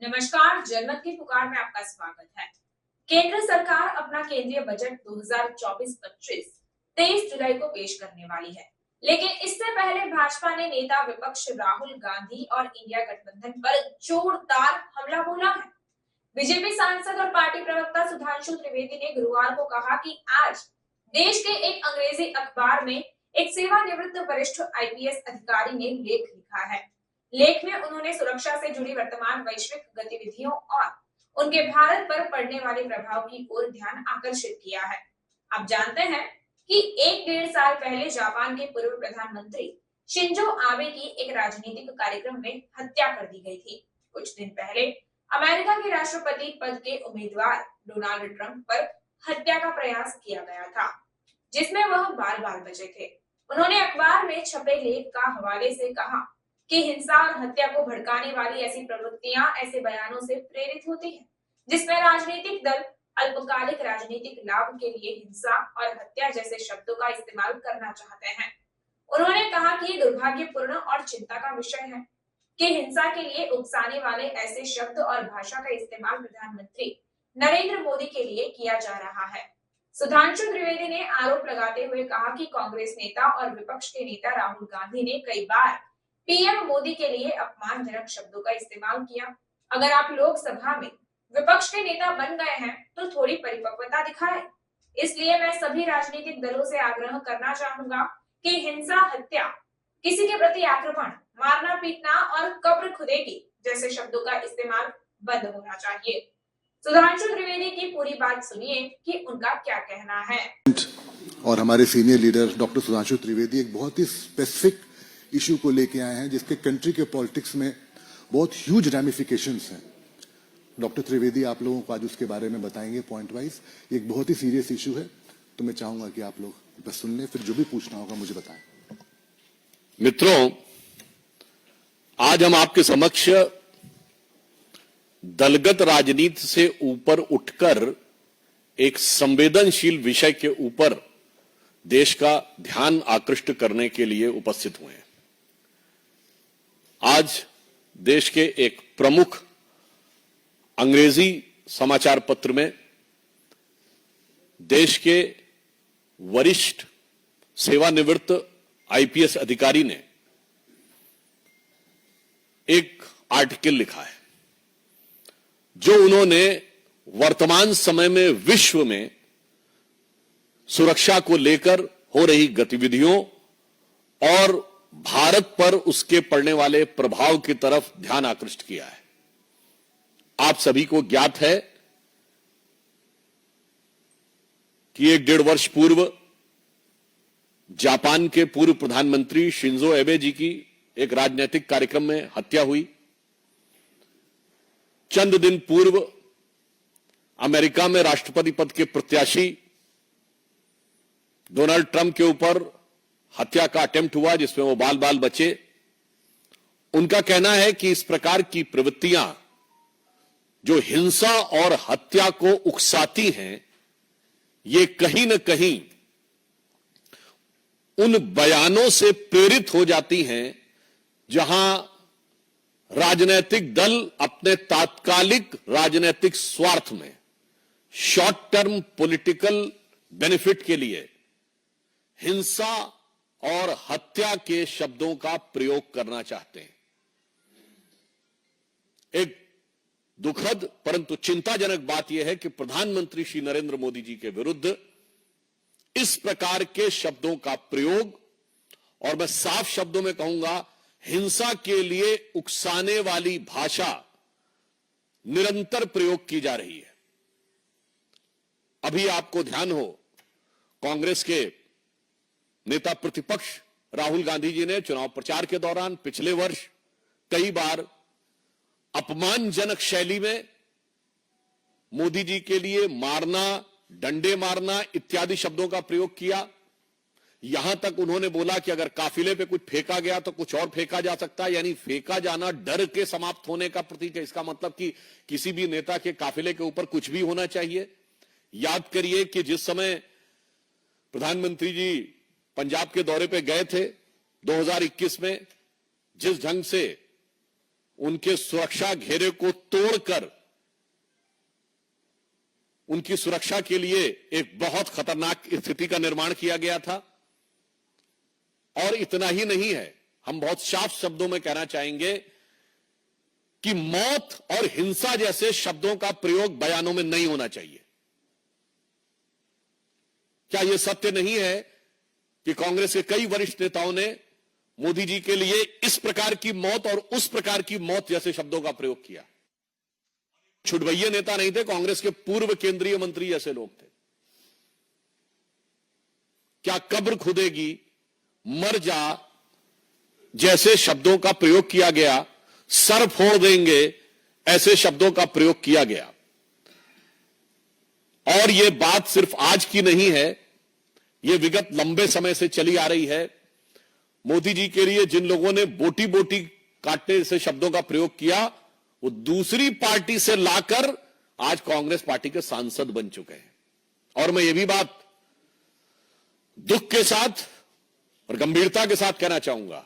नमस्कार, जनमत की पुकार में आपका स्वागत है। केंद्र सरकार अपना केंद्रीय बजट 2024-25 23 जुलाई को पेश करने वाली है, लेकिन इससे पहले भाजपा ने नेता विपक्ष राहुल गांधी और इंडिया गठबंधन पर जोरदार हमला बोला है। बीजेपी सांसद और पार्टी प्रवक्ता सुधांशु त्रिवेदी ने गुरुवार को कहा कि आज देश के एक अंग्रेजी अखबार में एक सेवानिवृत्त वरिष्ठ आईपीएस अधिकारी ने लेख लिखा है। लेख में उन्होंने सुरक्षा से जुड़ी वर्तमान वैश्विक गतिविधियों और उनके भारत पर पड़ने वाले प्रभाव की ओर ध्यान आकर्षित किया है। आप जानते हैं कि 1-1.5 साल पहले जापान के पूर्व प्रधानमंत्री शिंजो आबे की एक राजनीतिक कार्यक्रम में हत्या कर दी गई थी। कुछ दिन पहले अमेरिका के राष्ट्रपति पद के उम्मीदवार डोनाल्ड ट्रंप पर हत्या का प्रयास किया गया था, जिसमें वह बाल बाल बचे थे। उन्होंने अखबार में छपे लेख का हवाले से कहा कि हिंसा और हत्या को भड़काने वाली ऐसी प्रवृत्तियां ऐसे बयानों से प्रेरित होती हैं, जिसमें राजनीतिक दल अल्पकालिक राजनीतिक लाभ के लिए हिंसा और हत्या जैसे शब्दों का इस्तेमाल करना चाहते हैं। उन्होंने कहा कि ये दुर्भाग्यपूर्ण और चिंता का विषय है कि हिंसा के लिए उकसाने वाले ऐसे शब्द और भाषा का इस्तेमाल प्रधानमंत्री नरेंद्र मोदी के लिए किया जा रहा है। सुधांशु त्रिवेदी ने आरोप लगाते हुए कहा कि कांग्रेस नेता और विपक्ष के नेता राहुल गांधी ने कई बार पीएम मोदी के लिए अपमानजनक शब्दों का इस्तेमाल किया। अगर आप लोकसभा में विपक्ष के नेता बन गए हैं तो थोड़ी परिपक्वता दिखाएं। इसलिए मैं सभी राजनीतिक दलों से आग्रह करना चाहूंगा कि हिंसा, हत्या, किसी के प्रति आक्रमण, मारना पीटना और कब्र खुदेगी जैसे शब्दों का इस्तेमाल बंद होना चाहिए। सुधांशु त्रिवेदी की पूरी बात सुनिए कि उनका क्या कहना है। और हमारे senior leader doctor Sudhanshu Trivedi एक बहुत ही स्पेसिफिक इश्यू को लेके आए हैं, जिसके कंट्री के पॉलिटिक्स में बहुत ह्यूज रैमिफिकेशंस हैं। डॉक्टर त्रिवेदी आप लोगों को आज उसके बारे में बताएंगे पॉइंट वाइज। एक बहुत ही सीरियस इश्यू है, तो मैं चाहूंगा कि आप लोग बस सुन लें, फिर जो भी पूछना होगा मुझे बताएं। मित्रों, आज हम आपके समक्ष दलगत राजनीति से ऊपर उठकर एक संवेदनशील विषय के ऊपर देश का ध्यान आकृष्ट करने के लिए उपस्थित हुए हैं। आज देश के एक प्रमुख अंग्रेजी समाचार पत्र में देश के वरिष्ठ सेवानिवृत्त आईपीएस अधिकारी ने एक आर्टिकल लिखा है, जो उन्होंने वर्तमान समय में विश्व में सुरक्षा को लेकर हो रही गतिविधियों और भारत पर उसके पड़ने वाले प्रभाव की तरफ ध्यान आकृष्ट किया है। आप सभी को ज्ञात है कि 1-1.5 वर्ष पूर्व जापान के पूर्व प्रधानमंत्री शिंजो एबे जी की एक राजनीतिक कार्यक्रम में हत्या हुई। चंद दिन पूर्व अमेरिका में राष्ट्रपति पद के प्रत्याशी डोनाल्ड ट्रंप के ऊपर हत्या का अटेम्प्ट हुआ, जिसमें वो बाल बाल बचे। उनका कहना है कि इस प्रकार की प्रवृत्तियां जो हिंसा और हत्या को उकसाती हैं, ये कहीं न कहीं उन बयानों से प्रेरित हो जाती हैं जहां राजनीतिक दल अपने तात्कालिक राजनीतिक स्वार्थ में, शॉर्ट टर्म पॉलिटिकल बेनिफिट के लिए हिंसा और हत्या के शब्दों का प्रयोग करना चाहते हैं। एक दुखद परंतु चिंताजनक बात यह है कि प्रधानमंत्री श्री नरेंद्र मोदी जी के विरुद्ध इस प्रकार के शब्दों का प्रयोग, और मैं साफ शब्दों में कहूंगा हिंसा के लिए उकसाने वाली भाषा निरंतर प्रयोग की जा रही है। अभी आपको ध्यान हो, कांग्रेस के नेता प्रतिपक्ष राहुल गांधी जी ने चुनाव प्रचार के दौरान पिछले वर्ष कई बार अपमानजनक शैली में मोदी जी के लिए मारना, डंडे मारना इत्यादि शब्दों का प्रयोग किया। यहां तक उन्होंने बोला कि अगर काफिले पे कुछ फेंका गया तो कुछ और फेंका जा सकता है, यानी फेंका जाना डर के समाप्त होने का प्रतीक है। इसका मतलब कि किसी भी नेता के काफिले के ऊपर कुछ भी होना चाहिए। याद करिए कि जिस समय प्रधानमंत्री जी पंजाब के दौरे पे गए थे 2021 में, जिस ढंग से उनके सुरक्षा घेरे को तोड़कर उनकी सुरक्षा के लिए एक बहुत खतरनाक स्थिति का निर्माण किया गया था। और इतना ही नहीं है, हम बहुत साफ शब्दों में कहना चाहेंगे कि मौत और हिंसा जैसे शब्दों का प्रयोग बयानों में नहीं होना चाहिए। क्या यह सत्य नहीं है कि कांग्रेस के कई वरिष्ठ नेताओं ने मोदी जी के लिए इस प्रकार की मौत और उस प्रकार की मौत जैसे शब्दों का प्रयोग किया? छुटभैये नेता नहीं थे, कांग्रेस के पूर्व केंद्रीय मंत्री जैसे लोग थे। क्या कब्र खुदेगी, मर जा जैसे शब्दों का प्रयोग किया गया, सर फोड़ देंगे ऐसे शब्दों का प्रयोग किया गया। और यह बात सिर्फ आज की नहीं है, यह विगत लंबे समय से चली आ रही है। मोदी जी के लिए जिन लोगों ने बोटी बोटी काटने जैसे शब्दों का प्रयोग किया, वो दूसरी पार्टी से लाकर आज कांग्रेस पार्टी के सांसद बन चुके हैं। और मैं ये भी बात दुख के साथ और गंभीरता के साथ कहना चाहूंगा,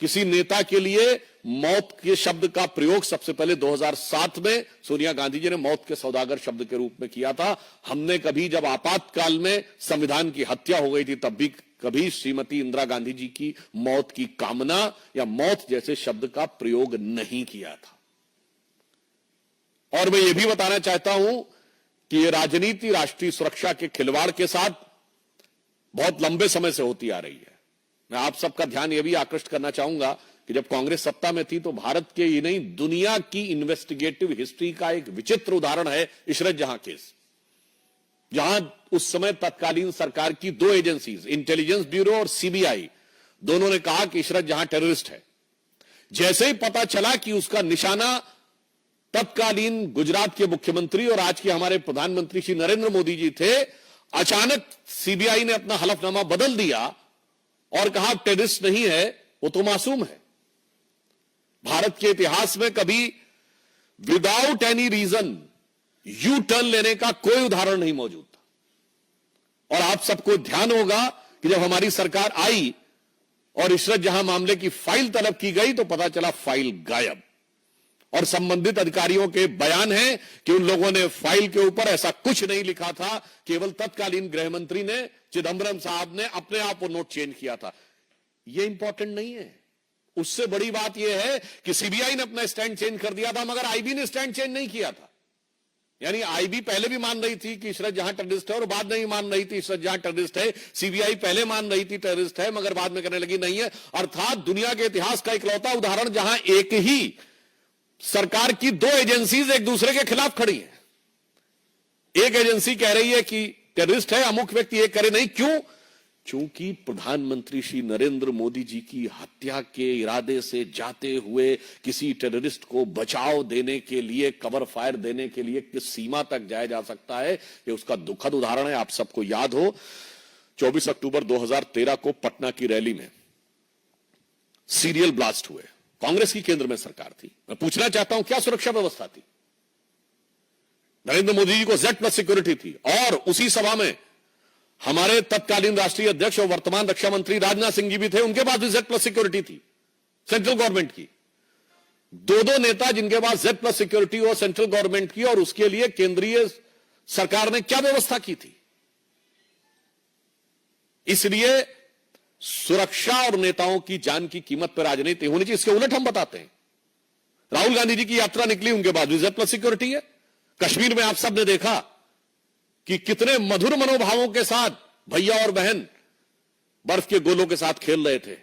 किसी नेता के लिए मौत के शब्द का प्रयोग सबसे पहले 2007 में सोनिया गांधी जी ने मौत के सौदागर शब्द के रूप में किया था। हमने कभी, जब आपातकाल में संविधान की हत्या हो गई थी, तब भी कभी श्रीमती इंदिरा गांधी जी की मौत की कामना या मौत जैसे शब्द का प्रयोग नहीं किया था। और मैं यह भी बताना चाहता हूं कि यह राजनीति राष्ट्रीय सुरक्षा के खिलवाड़ के साथ बहुत लंबे समय से होती आ रही है। मैं आप सबका ध्यान यह भी आकृष्ट करना चाहूंगा कि जब कांग्रेस सत्ता में थी तो भारत के ही नहीं, दुनिया की इन्वेस्टिगेटिव हिस्ट्री का एक विचित्र उदाहरण है इशरत जहां केस, जहां उस समय तत्कालीन सरकार की दो एजेंसीज, इंटेलिजेंस ब्यूरो और सीबीआई, दोनों ने कहा कि इशरत जहां टेररिस्ट है। जैसे ही पता चला कि उसका निशाना तत्कालीन गुजरात के मुख्यमंत्री और आज के हमारे प्रधानमंत्री श्री नरेंद्र मोदी जी थे, अचानक सीबीआई ने अपना हलफनामा बदल दिया और कहा टेररिस्ट नहीं है, वो तो मासूम है। भारत के इतिहास में कभी without any reason U turn लेने का कोई उदाहरण नहीं मौजूद था। और आप सबको ध्यान होगा कि जब हमारी सरकार आई और इशरत जहां मामले की फाइल तलब की गई तो पता चला फाइल गायब। और संबंधित अधिकारियों के बयान है कि उन लोगों ने फाइल के ऊपर ऐसा कुछ नहीं लिखा था, केवल तत्कालीन गृह मंत्री ने, चिदंबरम साहब ने अपने आप वो नोट चेंज किया था। ये इंपॉर्टेंट नहीं है। उससे बड़ी बात यह है कि सीबीआई ने अपना स्टैंड चेंज कर दिया था, मगर आईबी ने स्टैंड चेंज नहीं किया था। यानी आईबी पहले भी मान रही थी कि इशरत जहां टेररिस्ट है और बाद में भी मान रही थी इशरत जहां टेररिस्ट है। सीबीआई पहले मान रही थी टेररिस्ट है, मगर बाद में कहने लगी नहीं है। अर्थात दुनिया के इतिहास का इकलौता उदाहरण जहां एक ही सरकार की दो एजेंसीज एक दूसरे के खिलाफ खड़ी है। एक एजेंसी कह रही है कि टेररिस्ट है अमुक व्यक्ति, एक करे नहीं। क्यों? चूंकि प्रधानमंत्री श्री नरेंद्र मोदी जी की हत्या के इरादे से जाते हुए किसी टेररिस्ट को बचाव देने के लिए, कवर फायर देने के लिए किस सीमा तक जाया जा सकता है, यह उसका दुखद उदाहरण है। आप सबको याद हो 24 अक्टूबर 2013 को पटना की रैली में सीरियल ब्लास्ट हुए। कांग्रेस की केंद्र में सरकार थी। मैं पूछना चाहता हूं, क्या सुरक्षा व्यवस्था थी? नरेंद्र मोदी जी को Z+ सिक्योरिटी थी। और उसी सभा में हमारे तत्कालीन राष्ट्रीय अध्यक्ष और वर्तमान रक्षा मंत्री राजनाथ सिंह जी भी थे, उनके पास भी Z+ सिक्योरिटी थी सेंट्रल गवर्नमेंट की। दो नेता जिनके पास Z+ सिक्योरिटी हो सेंट्रल गवर्नमेंट की, और उसके लिए केंद्रीय सरकार ने क्या व्यवस्था की थी? इसलिए सुरक्षा और नेताओं की जान की कीमत पर राजनीति होनी चाहिए। इसके उलट हम बताते हैं, राहुल गांधी जी की यात्रा निकली, उनके बाद भी Z+ सिक्योरिटी है। कश्मीर में आप सब ने देखा कि कितने मधुर मनोभावों के साथ भैया और बहन बर्फ के गोलों के साथ खेल रहे थे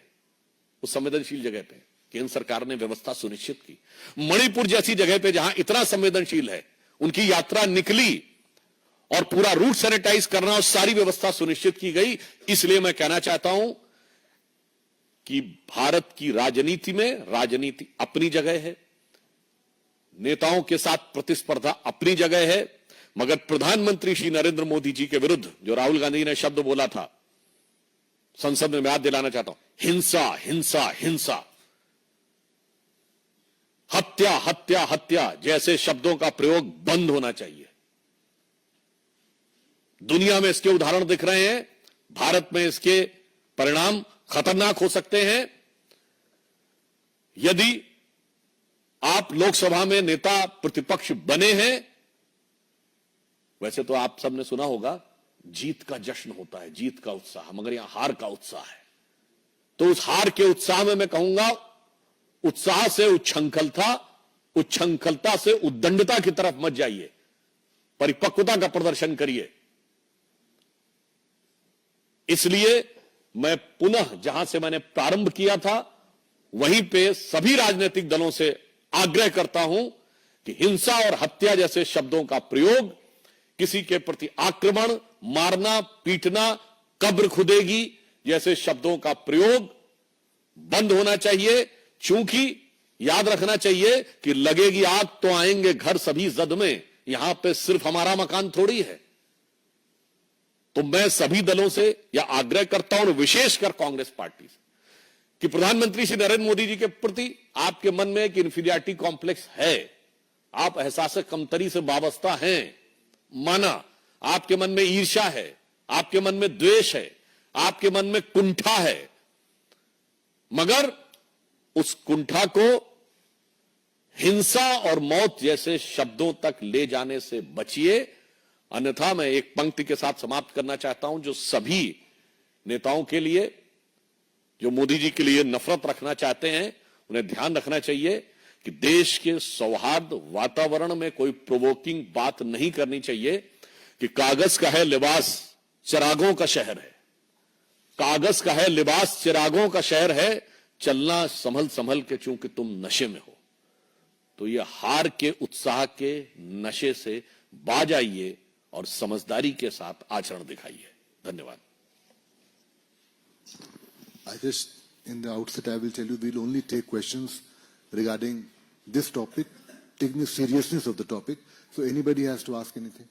उस संवेदनशील जगह पे। केंद्र सरकार ने व्यवस्था सुनिश्चित की। मणिपुर जैसी जगह पे जहां इतना संवेदनशील है, उनकी यात्रा निकली और पूरा रूट सैनिटाइज करना और सारी व्यवस्था सुनिश्चित की गई। इसलिए मैं कहना चाहता हूं कि भारत की राजनीति में राजनीति अपनी जगह है, नेताओं के साथ प्रतिस्पर्धा अपनी जगह है, मगर प्रधानमंत्री श्री नरेंद्र मोदी जी के विरुद्ध जो राहुल गांधी ने शब्द बोला था, संसद में मैं याद दिलाना चाहता हूं, हिंसा हिंसा हिंसा, हत्या हत्या हत्या जैसे शब्दों का प्रयोग बंद होना चाहिए। दुनिया में इसके उदाहरण दिख रहे हैं, भारत में इसके परिणाम खतरनाक हो सकते हैं। यदि आप लोकसभा में नेता प्रतिपक्ष बने हैं। वैसे तो आप सबने सुना होगा जीत का जश्न होता है, जीत का उत्साह, मगर यहां हार का उत्साह है। तो उस हार के उत्साह में मैं कहूंगा, उत्साह से उच्छृंखलता, उच्छृंखलता से उद्दंडता की तरफ मत जाइए, परिपक्वता का प्रदर्शन करिए। इसलिए मैं पुनः जहां से मैंने प्रारंभ किया था वहीं पे सभी राजनीतिक दलों से आग्रह करता हूं कि हिंसा और हत्या जैसे शब्दों का प्रयोग, किसी के प्रति आक्रमण, मारना, पीटना, कब्र खुदेगी जैसे शब्दों का प्रयोग बंद होना चाहिए। चूंकि याद रखना चाहिए कि लगेगी आग तो आएंगे घर सभी जद में, यहां पे सिर्फ हमारा मकान थोड़ी है। तो मैं सभी दलों से यह आग्रह करता हूं, विशेषकर कांग्रेस पार्टी से, कि प्रधानमंत्री श्री नरेंद्र मोदी जी के प्रति आपके मन में एक इंफीरियरिटी कॉम्प्लेक्स है, आप एहसास कमतरी से वाबस्ता हैं, माना, आपके मन में ईर्ष्या है, आपके मन में द्वेष है, आपके मन में कुंठा है, मगर उस कुंठा को हिंसा और मौत जैसे शब्दों तक ले जाने से बचिए। अन्यथा मैं एक पंक्ति के साथ समाप्त करना चाहता हूं, जो सभी नेताओं के लिए, जो मोदी जी के लिए नफरत रखना चाहते हैं, उन्हें ध्यान रखना चाहिए कि देश के सौहार्द वातावरण में कोई प्रोवोकिंग बात नहीं करनी चाहिए कि कागज का है लिबास चिरागों का शहर है, कागज का है लिबास चिरागों का शहर है, चलना संभल संभल के चूंकि तुम नशे में हो। तो यह हार के उत्साह के नशे से बाज आइए और समझदारी के साथ आचरण दिखाइए। धन्यवाद। I just, in the outset, I will tell you, we'll only take questions regarding this topic, taking the seriousness of the topic. So anybody has to ask anything.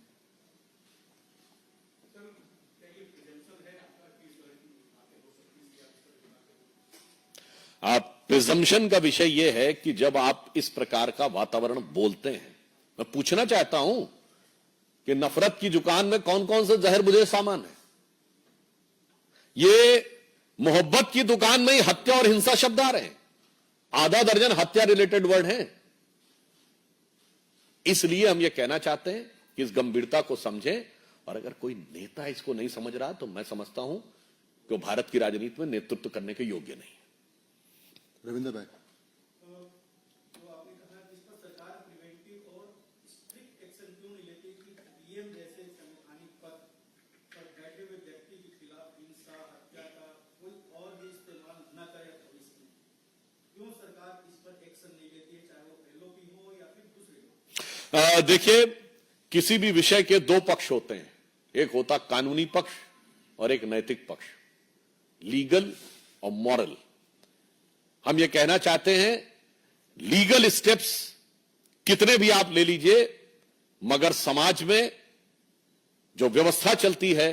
Presumption का विषय यह है कि जब आप इस प्रकार का वातावरण बोलते हैं, मैं पूछना चाहता हूं कि नफरत की दुकान में कौन कौन से जहर बुझे सामान है? ये मोहब्बत की दुकान में ही हत्या और हिंसा शब्द आ रहे हैं, आधा दर्जन हत्या रिलेटेड वर्ड हैं। इसलिए हम ये कहना चाहते हैं कि इस गंभीरता को समझें, और अगर कोई नेता इसको नहीं समझ रहा तो मैं समझता हूं कि वो भारत की राजनीति में नेतृत्व करने के योग्य नहीं है। रविंद्र भाई, तो आपने कहा कि इस पर सरकार प्रिवेंटिव और स्ट्रिक्ट एक्शन क्यों नहीं लेती कि पीएम जैसे संवैधानिक पद पर बैठे हुए व्यक्ति के खिलाफ हिंसा, हत्या का कोई और भी इस्तेमाल न करे भविष्य में? क्यों सरकार इस पर एक्शन नहीं लेती है, चाहे वो एलओपी हो या फिर दूसरे हो? देखिए, किसी भी विषय के दो पक्ष होते हैं, एक होता कानूनी पक्ष और एक नैतिक पक्ष, लीगल और मॉरल। हम ये कहना चाहते हैं, लीगल स्टेप्स कितने भी आप ले लीजिए, मगर समाज में जो व्यवस्था चलती है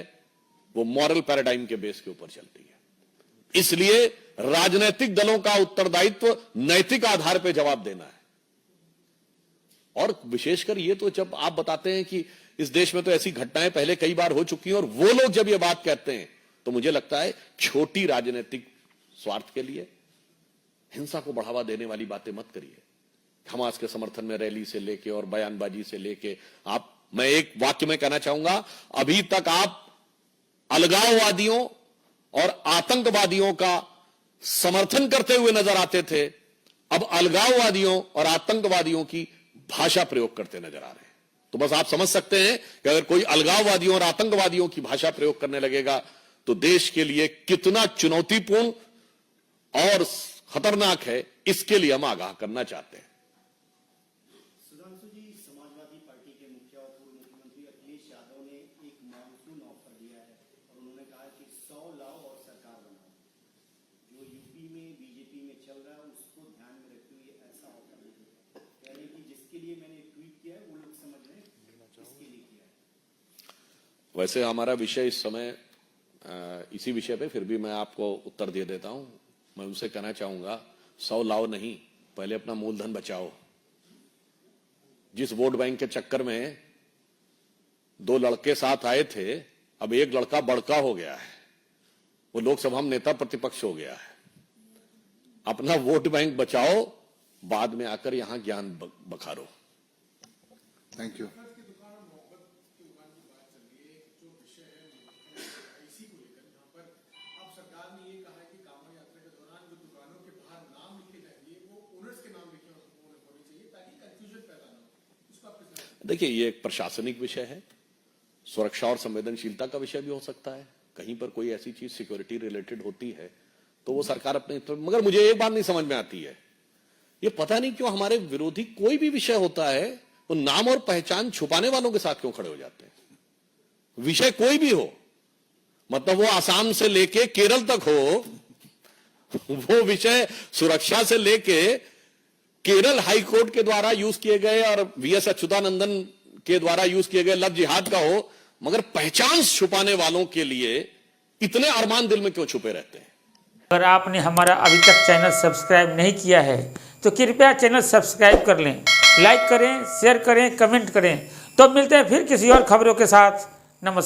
वो मॉरल पैराडाइम के बेस के ऊपर चलती है। इसलिए राजनीतिक दलों का उत्तरदायित्व नैतिक आधार पर जवाब देना है। और विशेषकर ये तो जब आप बताते हैं कि इस देश में तो ऐसी घटनाएं पहले कई बार हो चुकी हैं, और वो लोग जब ये बात कहते हैं तो मुझे लगता है छोटी राजनीतिक स्वार्थ के लिए हिंसा को बढ़ावा देने वाली बातें मत करिए। हमास के समर्थन में रैली से लेके और बयानबाजी से लेके मैं एक वाक्य में कहना चाहूंगा, अभी तक आप अलगाववादियों और आतंकवादियों का समर्थन करते हुए नजर आते थे, अब अलगाववादियों और आतंकवादियों की भाषा प्रयोग करते नजर आ रहे हैं। तो बस आप समझ सकते हैं कि अगर कोई अलगाववादियों और आतंकवादियों की भाषा प्रयोग करने लगेगा तो देश के लिए कितना चुनौतीपूर्ण और खतरनाक है, इसके लिए हम आगाह करना चाहते हैं। सुधांशु जी, समाजवादी पार्टी के मुखिया और पूर्व मुख्यमंत्री अखिलेश यादव ने एक मानसून ऑफर दिया है और उन्होंने कहा कि 100 लाओ और सरकार बनाओ। जो यूपी में बीजेपी में चल रहा है उसको ध्यान में रखते हुए ऐसा ऑफर दिया, कह रहे कि जिसके लिए मैंने ट्वीट किया है वो लोग समझ रहे हैं किसके लिए किया है। वैसे हमारा विषय इस समय इसी विषय पे, फिर भी मैं आपको उत्तर दे देता हूं। मैं उनसे कहना चाहूंगा, 100 लाओ नहीं, पहले अपना मूलधन बचाओ। जिस वोट बैंक के चक्कर में 2 लड़के साथ आए थे, अब एक लड़का बड़का हो गया है, वो लोकसभा में नेता प्रतिपक्ष हो गया है। अपना वोट बैंक बचाओ बाद में आकर यहां ज्ञान बखारो। Thank you. देखिए, ये एक प्रशासनिक विषय है, सुरक्षा और संवेदनशीलता का विषय भी हो सकता है। कहीं पर कोई ऐसी चीज सिक्योरिटी रिलेटेड होती है तो वो सरकार अपने, मगर मुझे एक बात नहीं समझ में आती है, ये पता नहीं क्यों हमारे विरोधी कोई भी विषय होता है तो नाम और पहचान छुपाने वालों के साथ क्यों खड़े हो जाते हैं। विषय कोई भी हो, मतलब वो आसाम से लेके केरल तक हो, वो विषय सुरक्षा से लेके केरल हाई कोर्ट के द्वारा यूज किए गए और वीएस अच्युतानंदन के द्वारा यूज किए गए लव जिहाद का हो, मगर पहचान छुपाने वालों के लिए इतने अरमान दिल में क्यों छुपे रहते हैं। अगर आपने हमारा अभी तक चैनल सब्सक्राइब नहीं किया है तो कृपया चैनल सब्सक्राइब कर लें, लाइक करें, शेयर करें, कमेंट करें। तो मिलते हैं फिर किसी और खबरों के साथ। नमस्कार।